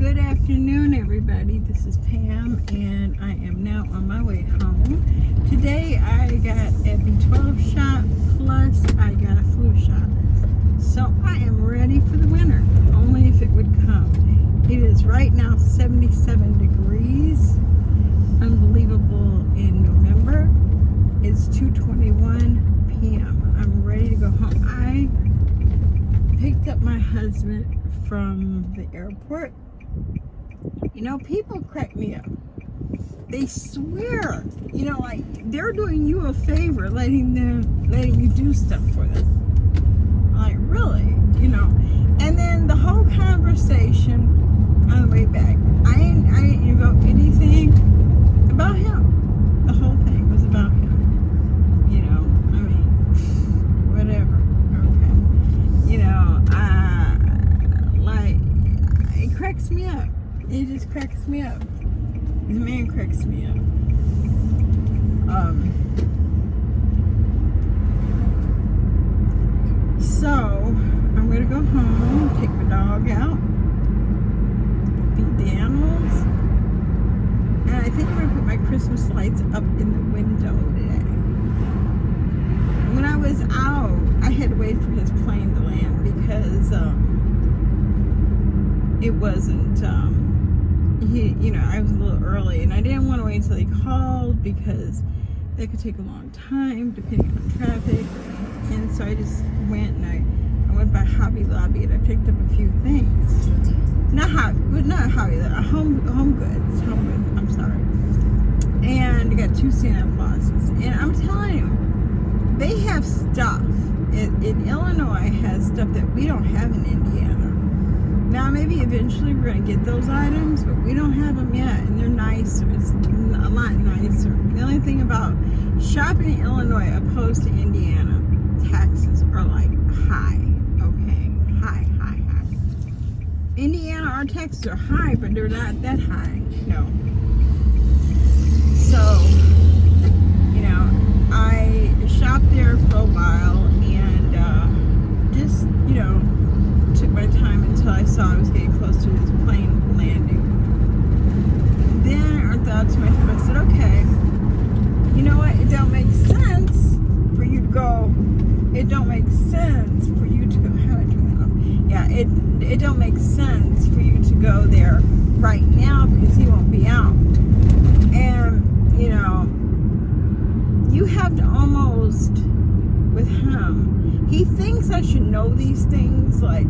Good afternoon, everybody. This is Pam, and I am now on my way home. Today I got a B12 shot, plus I got a flu shot. So I am ready for the winter, only if it would come. It is right now 77 degrees. Unbelievable in November. It's 2:21 p.m. I'm ready to go home. I picked up my husband from the airport. You know, people crack me up. They swear, you know, like they're doing you a favor, letting you do stuff for them. Like, really, you know. And then the whole conversation on the way back, I didn't evoke anything about him. The whole thing was about him. You know, I mean, whatever. Okay. You know, it cracks me up. It just cracks me up. The man cracks me up. So I'm gonna go home, take my dog out, feed the animals, and I think I'm gonna put my Christmas lights up in the window today. When I was out, I had to wait for his plane to land because it wasn't. I was a little early, and I didn't want to wait until he called because that could take a long time depending on traffic. And so I just went and I went by Hobby Lobby and I picked up a few things. Not Hobby Lobby, home goods. I'm sorry. And I got 2 Santa Clauses, and I'm telling you, they have stuff. In Illinois has stuff that we don't have in Indiana. Now, maybe eventually we're going to get those items, but we don't have them yet, and they're nicer. It's a lot nicer. The only thing about shopping in Illinois opposed to Indiana, taxes are like high, okay? High. Indiana, our taxes are high, but they're not that high, no. So, you know, I shopped there for a while, and just, you know, took my time until I saw I was getting close to his plane landing. Then I thought to myself, I said, okay, you know what? It don't make sense for you to go. It don't make sense for you to go. How do I turn that off? Yeah, it don't make sense for you to go there right now because he won't be out. And, you know, you have to almost, with him, he thinks I should know these things, like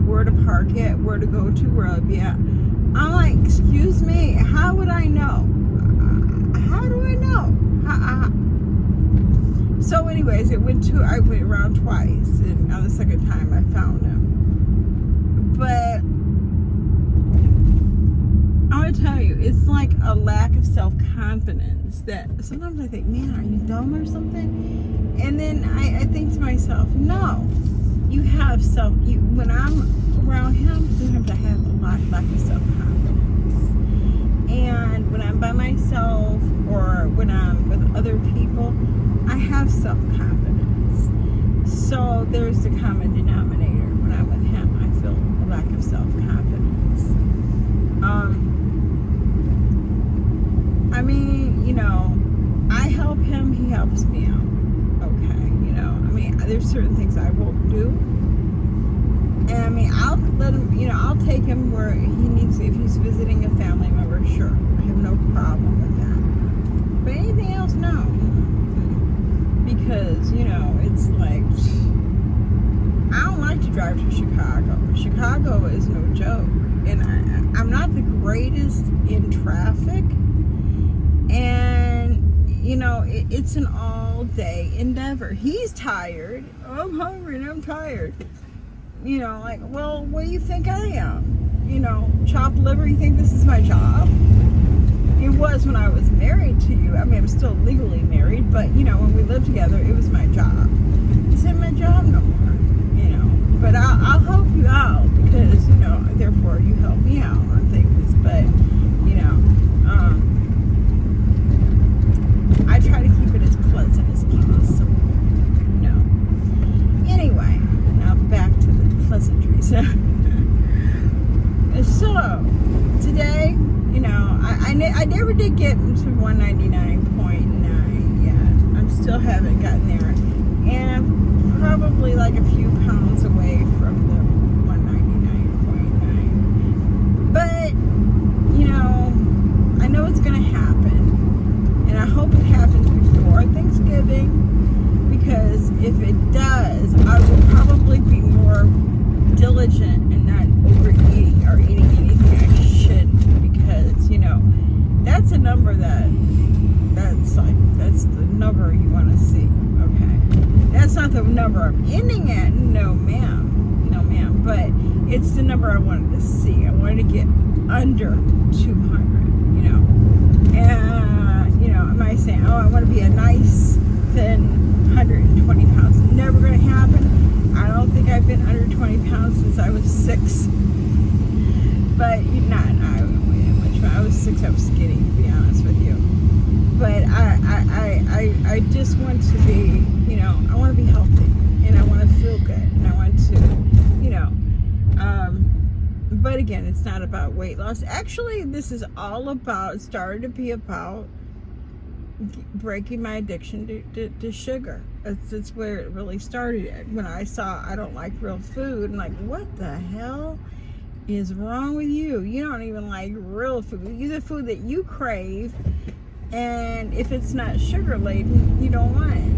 where to park at, where to go to, where I'll be at. I'm like, excuse me, how would I know? How do I know? So anyways, I went around twice, and on the second time I found him. But I want to tell you, it's like a lack of self-confidence that sometimes I think, man, are you dumb or something? And then I think to myself, no, you have when I'm around him, sometimes I have a lack of self-confidence. And when I'm by myself or when I'm with other people, I have self-confidence. So there's the common denominator. When I'm with him, I feel a lack of self-confidence. I mean, you know, I help him, he helps me out. Okay, you know, I mean, there's certain things I won't do. And I mean, I'll let him, you know, I'll take him where he needs to. If he's visiting a family member, sure. I have no problem with that. But anything else, no. Because, you know, it's like, I don't like to drive to Chicago. Chicago is no joke. And I'm not the greatest in traffic. And, you know, it's an all-day endeavor. He's tired. I'm hungry and I'm tired. You know, like, well, what do you think I am? You know, chopped liver, you think this is my job? It was when I was married to you. I mean, I'm still legally married, but, you know, when we lived together, it was my job. It's not my job no more, you know. But I'll help you out because, you know, therefore you help me out on things. But, you know, I try to keep it as pleasant as possible, you know. Anyway, now back to the pleasantries. So So today, I never did get to 199.9 yet. I'm still haven't gotten there, and I'm probably like a few pounds away from the 199.9. But I know it's gonna happen, and I hope it happens before Thanksgiving, because if it does, I will probably be more diligent and not overeating or eating anything I shouldn't, because that's a number that's the number you want to see. Okay, that's not the number I'm ending at. No ma'am, but it's the number I wanted to see. I wanted to get under 200. And am I saying, oh, I want to be a nice thin 120 pounds? Never going to happen. I don't think I've been under 20 pounds since I was 6. But I don't weigh that much. When I was 6, I was skinny, to be honest with you. But I just want to be, I want to be healthy, and I want to feel good, and I want to, but again, it's not about weight loss. Actually, this is all about, started to be about breaking my addiction to sugar. That's where it really started. When I saw I don't like real food, I'm like, what the hell is wrong with you? You don't even like real food. You the food that you crave, and if it's not sugar laden, you don't want it.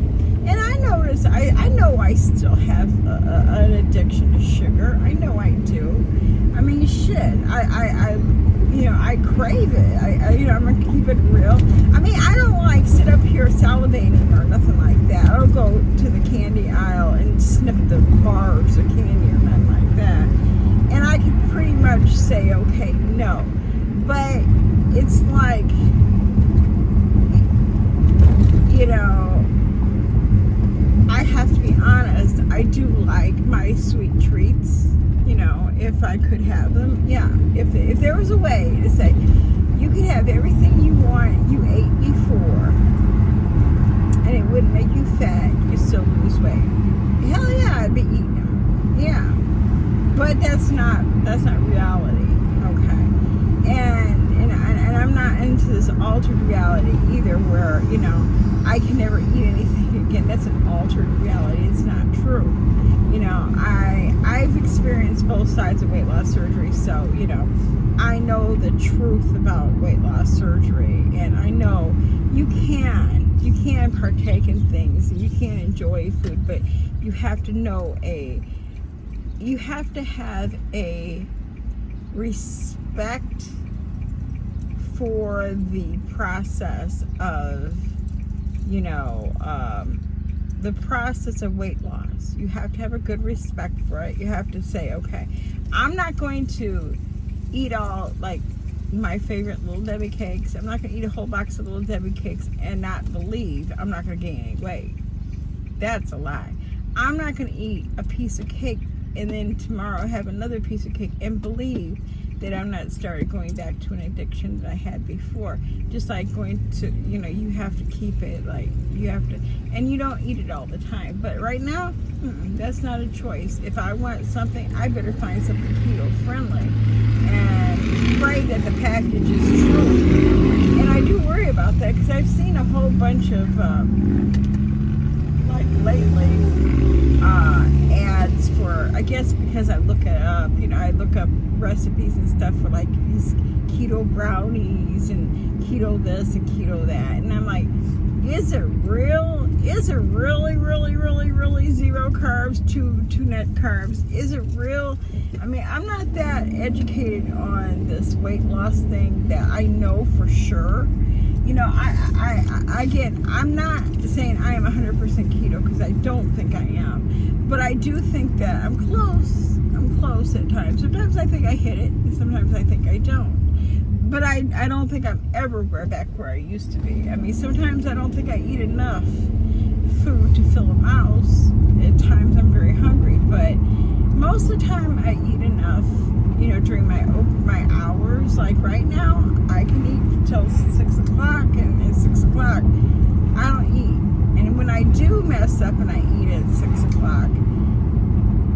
And I notice, I know I still have an addiction to sugar. I know I do. I mean, shit. I crave it. I'm gonna keep it real. I mean, I don't like sit up here salivating or nothing like that. I don't go to the candy aisle and sniff the bars of candy or nothing like that. And I can pretty much say, okay, no. But it's like, I have to be honest, I do like my sweet treats, if I could have them. Yeah, if there was a way to say, you could have everything you want, you ate before, and it wouldn't make you fat, you still lose weight. Hell yeah, I'd be eating them. Yeah. But that's not reality, okay? And I'm not into this altered reality either, where, I can never eat anything again. That's an altered reality. It's not true. I've experienced both sides of weight loss surgery, so, I know the truth about weight loss surgery, and I know you can partake in things, and you can enjoy food, but you have to have a respect for the process of, the process of weight loss. You have to have a good respect for it. You have to say, okay, I'm not going to eat all, like, my favorite Little Debbie cakes. I'm not going to eat a whole box of Little Debbie cakes and not believe I'm not going to gain any weight. That's a lie. I'm not going to eat a piece of cake and then tomorrow have another piece of cake and believe that I'm not started going back to an addiction that I had before. Just like going to, you have to keep it, like, you have to, and you don't eat it all the time. But right now, that's not a choice. If I want something, I better find something keto friendly and pray that the package is true. And I do worry about that, because I've seen a whole bunch of, like lately, ads for, I guess because I look it up, I look up recipes and stuff for like these keto brownies and keto this and keto that, and I'm like, is it real? Is it really, really, really, really zero carbs, two net carbs? Is it real? I mean, I'm not that educated on this weight loss thing that I know for sure. I'm not saying I am 100% keto, because I don't think I am. But I do think that I'm close. I'm close at times. Sometimes I think I hit it, and sometimes I think I don't. But I don't think I'm ever back where I used to be. I mean, sometimes I don't think I eat enough food to fill a mouse. At times I'm very hungry, but most of the time I eat enough, during my hours. Like right now, I can eat till 6 o'clock, and at 6 o'clock, I don't eat. And when I do mess up and I eat at 6 o'clock,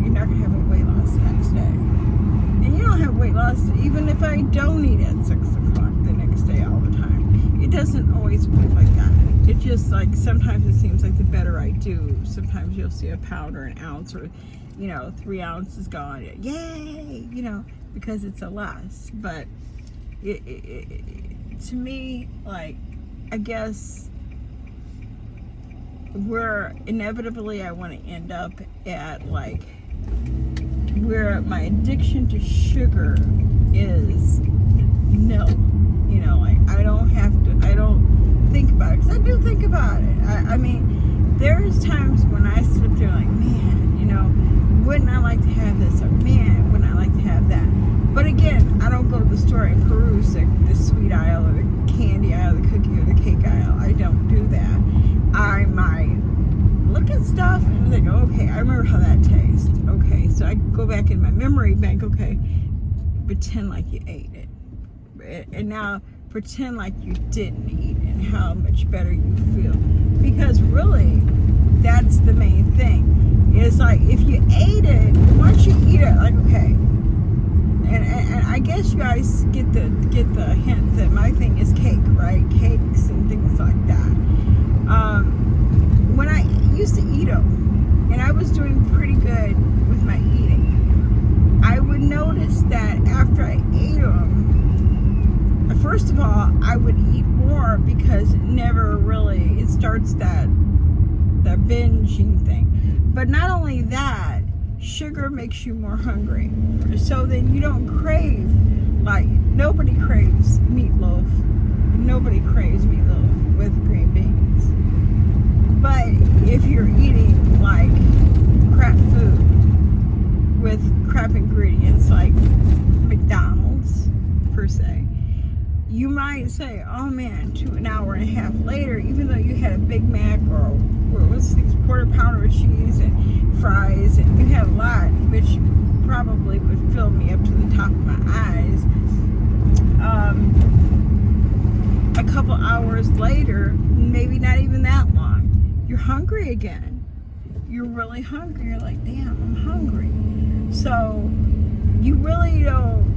you're not going to have a weight loss the next day. And you don't have weight loss even if I don't eat at 6 o'clock the next day all the time. It doesn't always work like that. It just like sometimes it seems like the better I do, sometimes you'll see a pound or an ounce or 3 ounces gone. Yay, because it's a loss. But to me, like, I guess where inevitably I want to end up at, like, where my addiction to sugar is nil. Like, I don't think about it, because I do think about it. I mean, there's times when I sit up there like, man, wouldn't I like to have this, or man, wouldn't I like to have that. But again, I don't go to the store and peruse the sweet aisle or the candy aisle, the cookie or the cake aisle. I don't do that. I might look at stuff and think, okay, I remember how that tastes. Okay, so I go back in my memory bank, okay, pretend like you ate it. And now pretend like you didn't eat it and how much better you feel. Because really, that's the main thing. It's like, if you ate it, once you eat it, like, okay, and I guess you guys get the hint that my thing is cake, right? Cakes and things like that. When I used to eat them, and I was doing pretty good with my eating, I would notice that after I ate them, first of all, I would eat more because it starts that binging thing. But not only that, sugar makes you more hungry. So then you don't crave, like, nobody craves meatloaf. Nobody craves meatloaf with green beans. But if you're eating, like, crap food with crap ingredients, like McDonald's, per se, you might say, oh man, an hour and a half later, even though you had a Big Mac or what's these quarter pounder of cheese and fries, and you had a lot, which probably would fill me up to the top of my eyes. A couple hours later, maybe not even that long, you're hungry again. You're really hungry. You're like, damn, I'm hungry. So you really don't.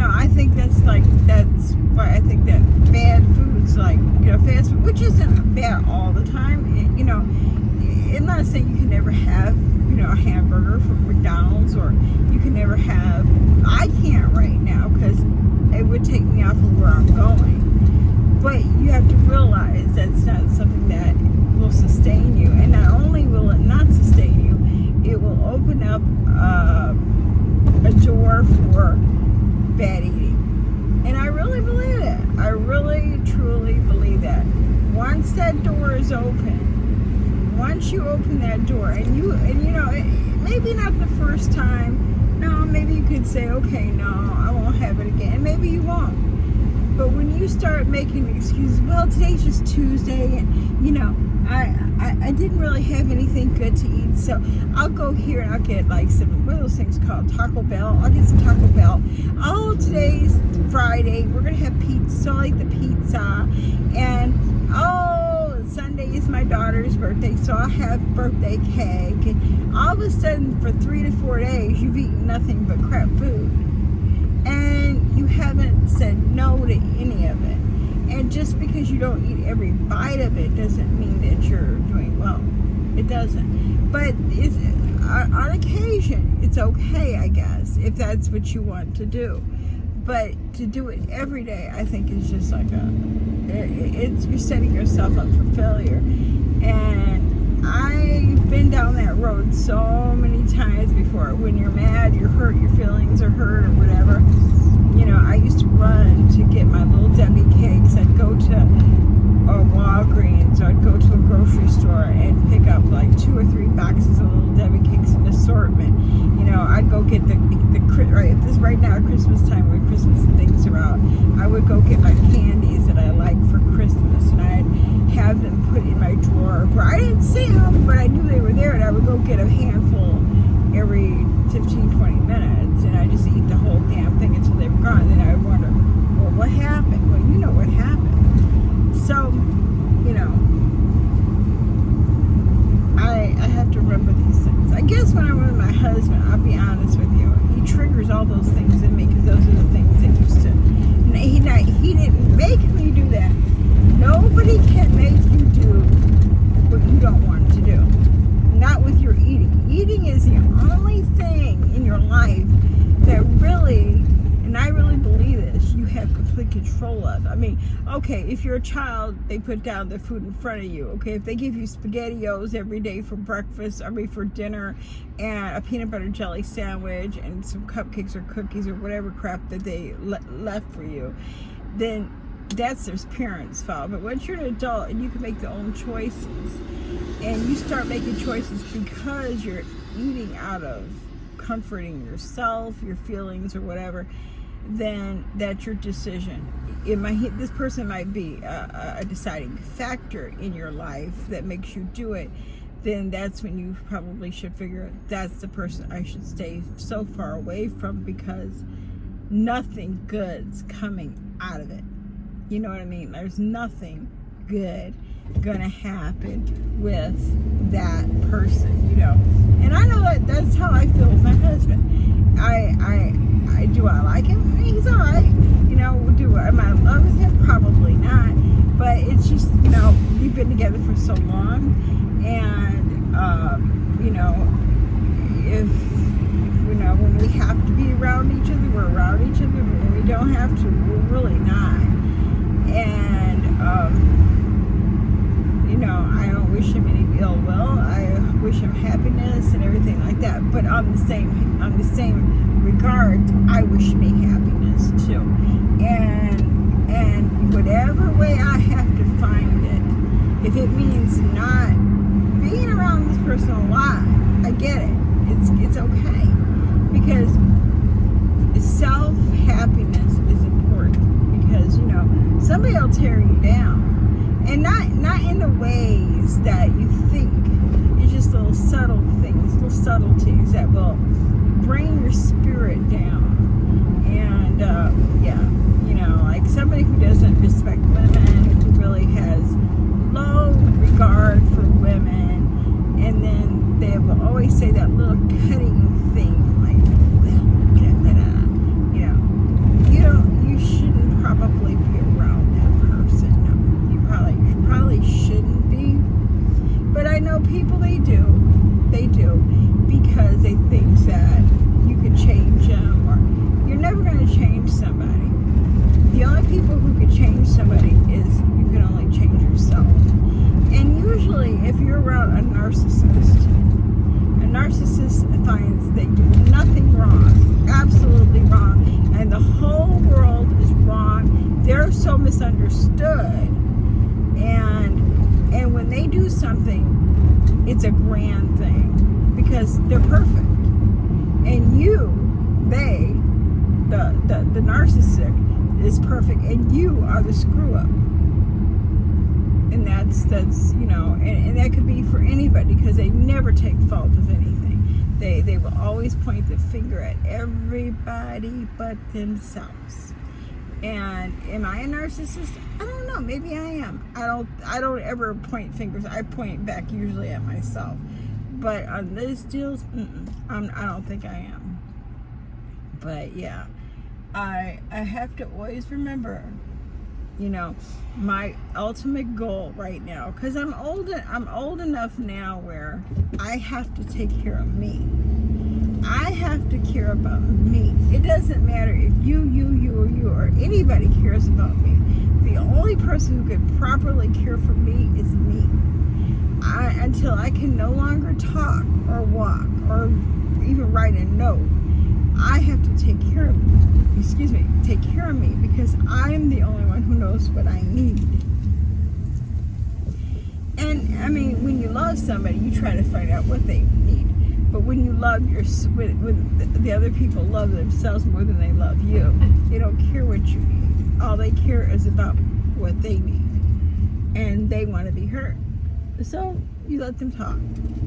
I think that's why I think that bad foods, like, fast food, which isn't bad all the time. I'm not saying you can never have, a hamburger from McDonald's, or you can never have, I can't right now because it would take me off of where I'm going. But you have to realize that's not something that will sustain you. And not only will it not sustain you, it will open up a door for bad eating. And I really believe that. I really, truly believe that. Once that door is open, once you open that door, and maybe not the first time, no, maybe you could say, okay, no, I won't have it again. Maybe you won't. But when you start making excuses, well, today's just Tuesday, and I didn't really have anything good to eat, so I'll go here and I'll get like some, what are those things called? Taco Bell. I'll get some Taco Bell. Oh, today's Friday. We're going to have pizza. So I like the pizza. And, Sunday is my daughter's birthday, so I'll have birthday cake. And all of a sudden, for 3 to 4 days, you've eaten nothing but crap food. And you haven't said no to any of it. And just because you don't eat every bite of it doesn't mean that you're doing well. It doesn't. But it's, on occasion, it's okay, I guess, if that's what you want to do. But to do it every day, I think is just like you're setting yourself up for failure. And I've been down that road so many times before. When you're mad, you're hurt, your feelings are hurt or whatever. I used to run to get my little Debbie cakes. I'd go to Walgreens, or I'd go to a grocery store and pick up like 2 or 3 boxes of little Debbie cakes in assortment. I'd go get if this right now Christmas time when Christmas things are out, I would go get my candies that I like for Christmas, and I'd have them put in my drawer where I didn't see them, but I knew they were there, and I would go get a handful every 15, 20 minutes, and I just eat the whole damn thing until they were gone. Then I would wonder, well, what happened? Well, you know what happened. So, I have to remember these things. I guess when I'm with my husband, I'll be honest with don't want to do. Not with your eating. Eating is the only thing in your life that really, and I really believe this, you have complete control of. I mean, okay, if you're a child, they put down the food in front of you. Okay, if they give you SpaghettiOs every day for breakfast, for dinner, and a peanut butter jelly sandwich, and some cupcakes or cookies or whatever crap that they left for you, then that's their parents' fault. But once you're an adult and you can make your own choices, and you start making choices because you're eating out of comforting yourself, your feelings, or whatever, then that's your decision. This person might be a deciding factor in your life that makes you do it. Then that's when you probably should figure that's the person I should stay so far away from, because nothing good's coming out of it. You know what I mean? There's nothing good gonna happen with that person, you know. And I know that's how I feel with my husband. I do I like him? He's all right. You know, am I in love with him? Probably not. But it's just, you know, we've been together for so long, and you know, if you know, when we have to be around each other, we're around each other. But when we don't have to, we're really not. And you know, I don't wish him any ill will. I wish him happiness and everything like that. But on the same regard, I wish me happiness too. And whatever way I have to find it, if it means not being around this person a lot, I get it. It's okay, because self-happiness is important, because, you know, somebody will tear you down, and not in the ways that you think. It's just little subtle things, little subtleties that will bring your spirit down. And yeah, you know, like somebody who doesn't respect women, who really has low regard for women, and then they will always say that little cutting thing, like, well, you know, you shouldn't probably be around that person. No, you probably shouldn't be. But I know people, they do, because they think that you can change them, or you're never going to change somebody. The only people who can change somebody is you can only change yourself. And usually, if you're around a narcissist finds they do nothing wrong, absolutely wrong, and the whole world is wrong. They're so misunderstood, and when they do something, it's a grand thing, because they're perfect, and the narcissist is perfect, and you are the screw up. And that's you know, and that could be for anybody, because they never take fault of anything. They will always point the finger at everybody but themselves. And am I a narcissist? I don't know. Maybe I am. I don't ever point fingers. I point back usually at myself. But on these deals, I don't think I am. But yeah, I have to always remember, you know, my ultimate goal right now, because I'm old enough now where I have to take care of me. I have to care about me. It doesn't matter if you or anybody cares about me. The only person who can properly care for me is me. Until I can no longer talk or walk or even write a note, I have to take care of me, because I'm the only one who knows what I need. And I mean, when you love somebody, you try to find out what they need. But when you love when the other people love themselves more than they love you, they don't care what you need. All they care is about what they need, and they want to be heard. So you let them talk.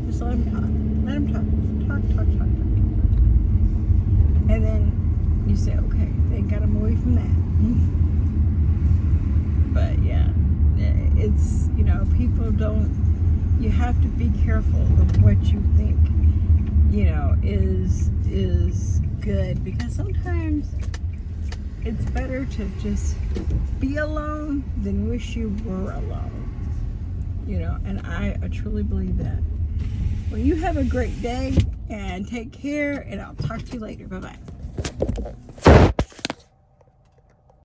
Just let them talk. Let them talk. Talk. And then you say, okay, they got them away from that. But yeah, it's, you know, people don't, you have to be careful of what you think, you know, is good, because sometimes it's better to just be alone than wish you were alone. you know, and I truly believe that. Well, you have a great day and take care, and I'll talk to you later. Bye-bye.